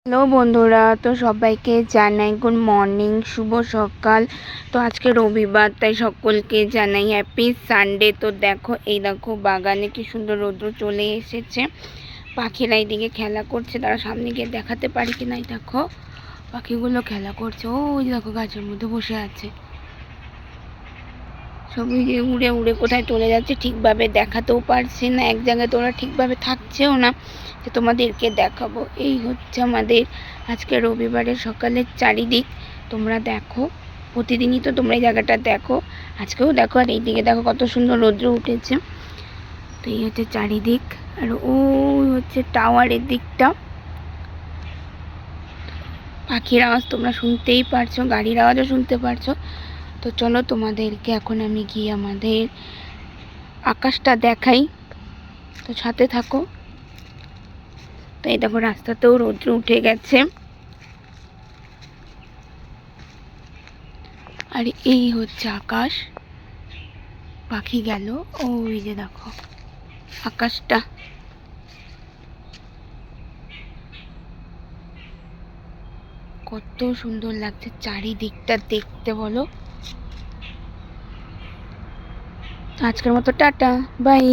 Hello বন্ধুরা, তো সবাইকে জানাই গুড মর্নিং, শুভ সকাল। তো আজকে রবিবার, তাই সকলকে জানাই হ্যাপি সানডে। তো দেখো, এই দেখো বাগানে কি সুন্দর রৌদ্র চলে এসেছে। পাখিরা এইদিকে খেলা করছে, তারা সামনে গিয়ে দেখাতে পারি কি নাই। দেখো পাখিগুলো খেলা করছে, ওই দেখো গাছের মধ্যে বসে আছে। সবই যে উড়ে উড়ে কোথায় চলে যাচ্ছে ঠিকভাবে দেখাতেও পারছি না, এক জায়গায় তো ওরা ঠিকভাবে থাকছেও না যে তোমাদেরকে দেখাবো। এই হচ্ছে আমাদের আজকে রবিবারের সকালের চারিদিক। তোমরা দেখো, প্রতিদিনই তো তোমরা এই জায়গাটা দেখো, আজকেও দেখো। আর এইদিকে দেখো কত সুন্দর রৌদ্র উঠেছে। তো এই হচ্ছে চারিদিক, আর ওই হচ্ছে টাওয়ারের দিকটা। পাখির আওয়াজ তোমরা শুনতেই পারছো, গাড়ির আওয়াজও শুনতে পারছো। তো চলো তোমাদেরকে এখন আমি গিয়ে আমাদের আকাশটা দেখাই, তো সাথে থাকো। তো এই দেখো রাস্তাতেও রৌদ্র উঠে গেছে, আর এই হচ্ছে আকাশ। পাখি গেল, ওই যে দেখো আকাশটা। কত সুন্দর লাগছে চারিদিকটা দেখতে বলো। আজকের মতো টাটা, বাই।